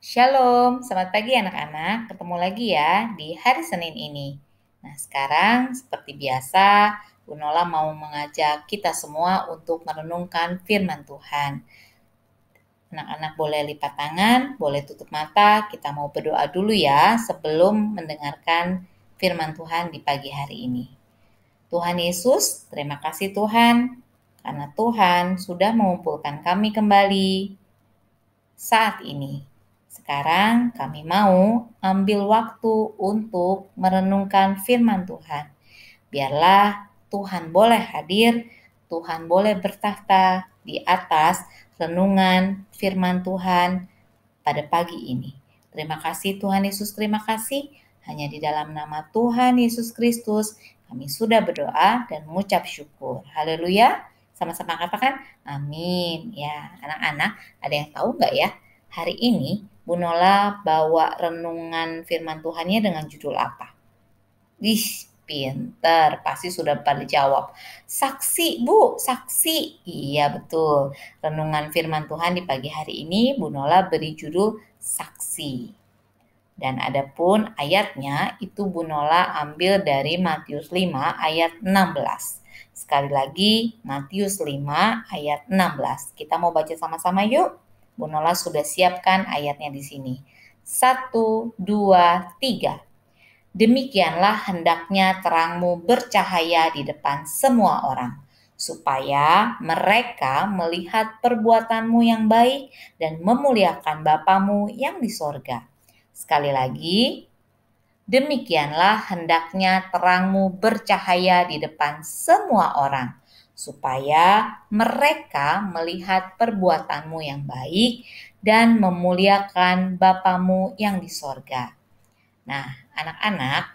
Shalom, selamat pagi anak-anak. Ketemu lagi ya di hari Senin ini. Nah, sekarang seperti biasa, Bu Nola mau mengajak kita semua untuk merenungkan firman Tuhan. Anak-anak boleh lipat tangan, boleh tutup mata. Kita mau berdoa dulu ya sebelum mendengarkan firman Tuhan di pagi hari ini. Tuhan Yesus, terima kasih Tuhan, karena Tuhan sudah mengumpulkan kami kembali saat ini. Sekarang kami mau ambil waktu untuk merenungkan firman Tuhan. Biarlah Tuhan boleh hadir, Tuhan boleh bertahta di atas renungan firman Tuhan pada pagi ini. Terima kasih Tuhan Yesus, terima kasih. Hanya di dalam nama Tuhan Yesus Kristus kami sudah berdoa dan mengucap syukur. Haleluya. Sama-sama katakan amin. Ya, anak-anak, ada yang tahu nggak ya? Hari ini Bu Nola bawa renungan firman Tuhannya dengan judul apa? Ih, pinter, pasti sudah pada jawab. Saksi, Bu, saksi. Iya, betul. Renungan firman Tuhan di pagi hari ini Bu Nola beri judul Saksi. Dan adapun ayatnya itu Bu Nola ambil dari Matius 5 ayat 16. Sekali lagi, Matius 5 ayat 16. Kita mau baca sama-sama yuk. Bu Nola sudah siapkan ayatnya di sini. 1, 2, 3. Demikianlah hendaknya terangmu bercahaya di depan semua orang, supaya mereka melihat perbuatanmu yang baik dan memuliakan Bapamu yang di sorga. Sekali lagi, demikianlah hendaknya terangmu bercahaya di depan semua orang, supaya mereka melihat perbuatanmu yang baik dan memuliakan Bapamu yang di sorga. Nah, anak-anak,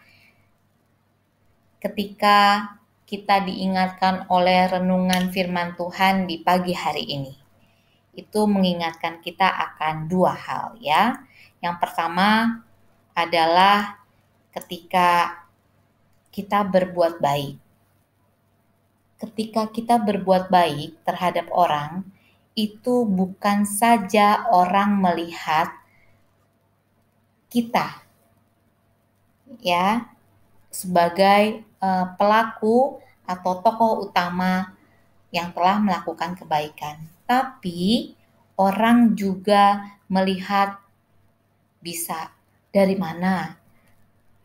ketika kita diingatkan oleh renungan firman Tuhan di pagi hari ini, itu mengingatkan kita akan dua hal ya. Yang pertama adalah ketika kita berbuat baik. Ketika kita berbuat baik terhadap orang, itu bukan saja orang melihat kita ya sebagai pelaku atau tokoh utama yang telah melakukan kebaikan, tapi orang juga melihat bisa dari mana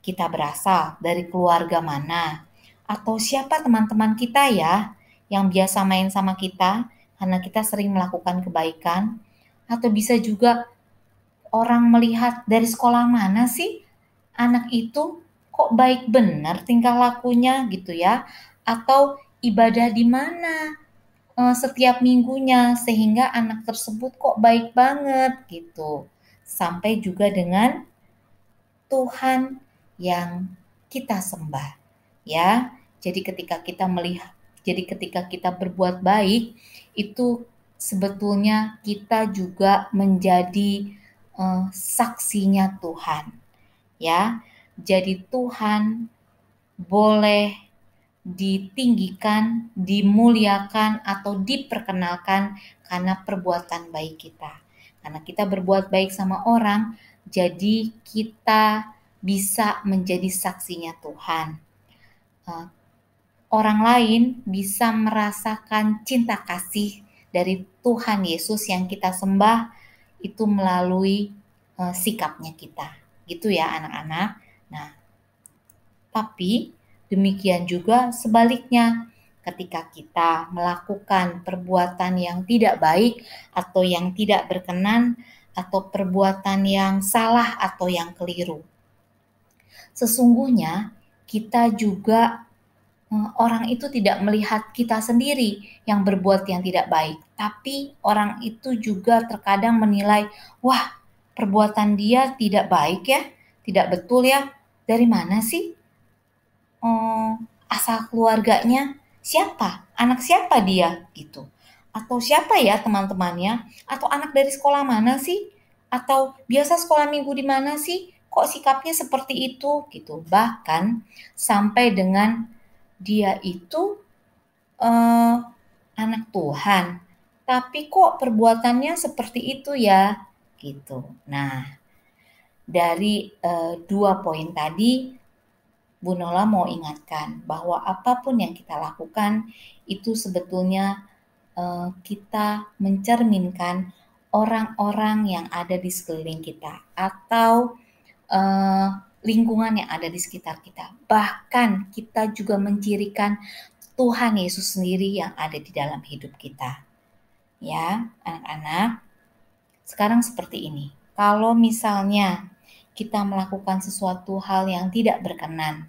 kita berasal, dari keluarga mana, atau siapa teman-teman kita ya yang biasa main sama kita karena kita sering melakukan kebaikan, atau bisa juga orang melihat dari sekolah mana sih anak itu kok baik benar tingkah lakunya gitu ya, atau ibadah di mana setiap minggunya sehingga anak tersebut kok baik banget gitu. Sampai juga dengan Tuhan yang kita sembah ya. Jadi ketika kita berbuat baik itu sebetulnya kita juga menjadi saksinya Tuhan ya. Jadi Tuhan boleh ditinggikan, dimuliakan atau diperkenalkan karena perbuatan baik kita. Karena kita berbuat baik sama orang, jadi kita bisa menjadi saksinya Tuhan. Orang lain bisa merasakan cinta kasih dari Tuhan Yesus yang kita sembah itu melalui sikapnya kita. Gitu ya anak-anak. Nah, tapi demikian juga sebaliknya, ketika kita melakukan perbuatan yang tidak baik atau yang tidak berkenan atau perbuatan yang salah atau yang keliru. Sesungguhnya kita juga orang itu tidak melihat kita sendiri yang berbuat yang tidak baik, tapi orang itu juga terkadang menilai, wah, perbuatan dia tidak baik ya, tidak betul ya. Dari mana sih asal keluarganya? Siapa? Anak siapa dia? Gitu. Atau siapa ya teman-temannya? Atau anak dari sekolah mana sih? Atau biasa sekolah minggu di mana sih? Kok sikapnya seperti itu? Gitu. Bahkan sampai dengan dia itu anak Tuhan, tapi kok perbuatannya seperti itu ya? gitu. Nah, dari 2 poin tadi, Bu Nola mau ingatkan bahwa apapun yang kita lakukan itu sebetulnya kita mencerminkan orang-orang yang ada di sekeliling kita atau eh, lingkungan yang ada di sekitar kita. Bahkan kita juga mencirikan Tuhan Yesus sendiri yang ada di dalam hidup kita. Ya, anak-anak, sekarang seperti ini. Kalau misalnya kita melakukan sesuatu hal yang tidak berkenan,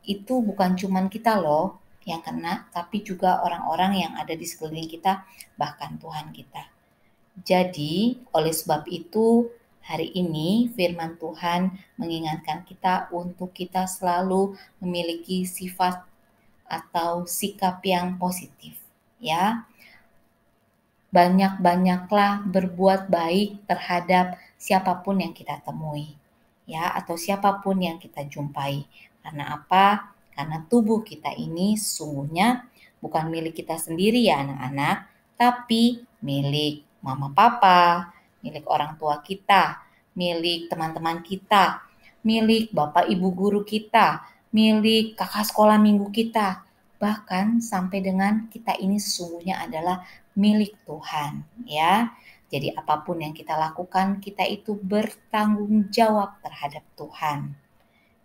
itu bukan cuman kita loh yang kena, tapi juga orang-orang yang ada di sekeliling kita, bahkan Tuhan kita. Jadi, oleh sebab itu, hari ini firman Tuhan mengingatkan kita untuk kita selalu memiliki sifat atau sikap yang positif, ya. Banyak-banyaklah berbuat baik terhadap siapapun yang kita temui, ya, atau siapapun yang kita jumpai. Karena apa? Karena tubuh kita ini sesungguhnya bukan milik kita sendiri ya anak-anak, tapi milik mama papa, milik orang tua kita, milik teman-teman kita, milik bapak ibu guru kita, milik kakak sekolah minggu kita, bahkan sampai dengan kita ini sesungguhnya adalah milik Tuhan, ya. Jadi apapun yang kita lakukan, kita itu bertanggung jawab terhadap Tuhan.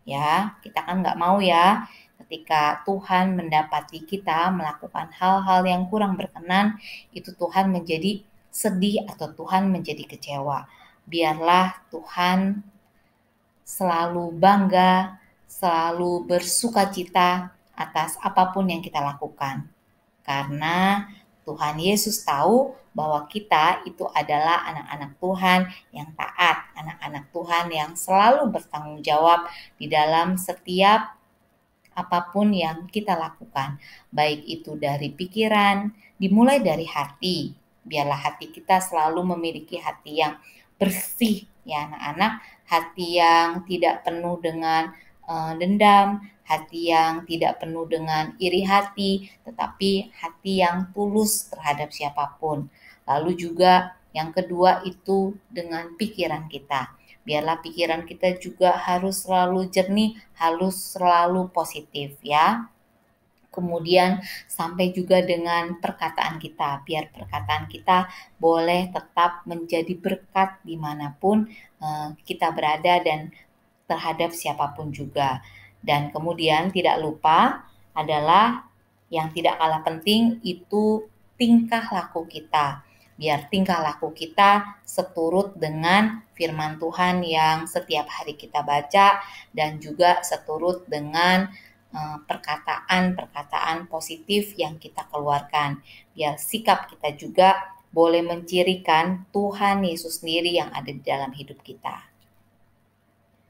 Ya, kita kan nggak mau ya ketika Tuhan mendapati kita melakukan hal-hal yang kurang berkenan, itu Tuhan menjadi sedih atau Tuhan menjadi kecewa. Biarlah Tuhan selalu bangga, selalu bersukacita atas apapun yang kita lakukan. Karena Tuhan Yesus tahu bahwa kita itu adalah anak-anak Tuhan yang taat, anak-anak Tuhan yang selalu bertanggung jawab di dalam setiap apapun yang kita lakukan. Baik itu dari pikiran, dimulai dari hati. Biarlah hati kita selalu memiliki hati yang bersih ya anak-anak, hati yang tidak penuh dengan dendam, hati yang tidak penuh dengan iri hati, tetapi hati yang tulus terhadap siapapun. Lalu juga yang kedua itu dengan pikiran kita. Biarlah pikiran kita juga harus selalu jernih, harus selalu positif ya. Kemudian sampai juga dengan perkataan kita, biar perkataan kita boleh tetap menjadi berkat dimanapun kita berada dan terhadap siapapun juga. Dan kemudian tidak lupa adalah yang tidak kalah penting itu tingkah laku kita. Biar tingkah laku kita seturut dengan firman Tuhan yang setiap hari kita baca dan juga seturut dengan perkataan-perkataan positif yang kita keluarkan. Biar sikap kita juga boleh mencirikan Tuhan Yesus sendiri yang ada di dalam hidup kita.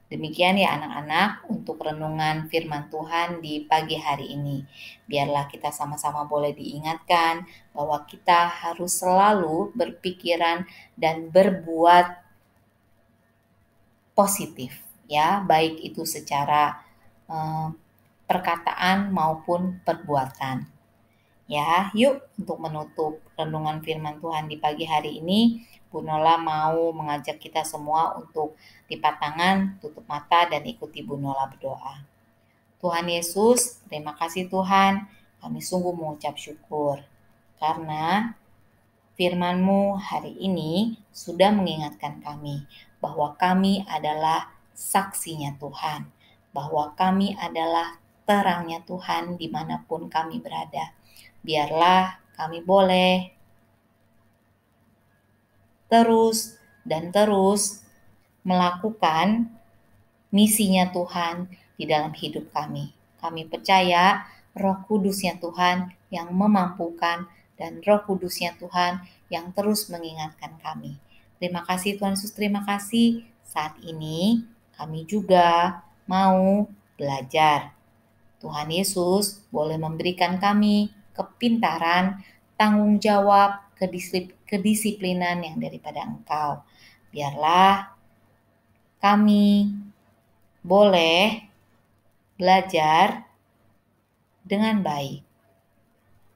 Demikian ya anak-anak untuk renungan firman Tuhan di pagi hari ini. Biarlah kita sama-sama boleh diingatkan bahwa kita harus selalu berpikiran dan berbuat positif ya, baik itu secara perkataan maupun perbuatan. Ya, yuk untuk menutup renungan firman Tuhan di pagi hari ini, Bu Nola mau mengajak kita semua untuk lipat tangan, tutup mata, dan ikuti Bu Nola berdoa. Tuhan Yesus, terima kasih Tuhan, kami sungguh mengucap syukur. Karena firman-Mu hari ini sudah mengingatkan kami bahwa kami adalah saksinya Tuhan, bahwa kami adalah terangnya Tuhan dimanapun kami berada. Biarlah kami boleh terus dan terus melakukan misinya Tuhan di dalam hidup kami. Kami percaya Roh Kudusnya Tuhan yang memampukan dan Roh Kudusnya Tuhan yang terus mengingatkan kami. Terima kasih Tuhan Yesus, terima kasih. Saat ini kami juga mau belajar. Tuhan Yesus boleh memberikan kami kepintaran, tanggung jawab, kedisiplinan yang daripada Engkau. Biarlah kami boleh belajar dengan baik.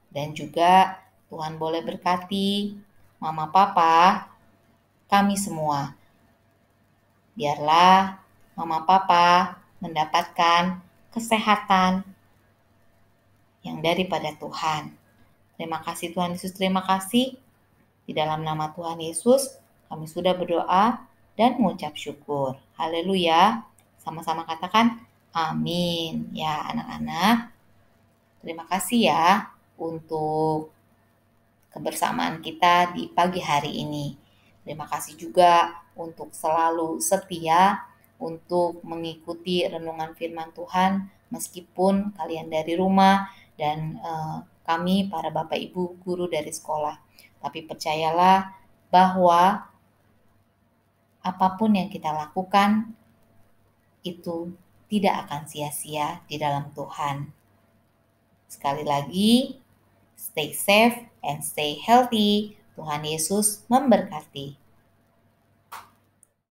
Dan juga Tuhan boleh berkati Mama Papa, kami semua. Biarlah Mama Papa mendapatkan kesehatan yang daripada Tuhan. Terima kasih Tuhan Yesus, terima kasih. Di dalam nama Tuhan Yesus, kami sudah berdoa dan mengucap syukur. Haleluya. Sama-sama katakan amin. Ya anak-anak, terima kasih ya untuk kebersamaan kita di pagi hari ini. Terima kasih juga untuk selalu setia untuk mengikuti renungan firman Tuhan meskipun kalian dari rumah dan kami para Bapak Ibu guru dari sekolah. Tapi percayalah bahwa apapun yang kita lakukan itu tidak akan sia-sia di dalam Tuhan. Sekali lagi, stay safe and stay healthy. Tuhan Yesus memberkati.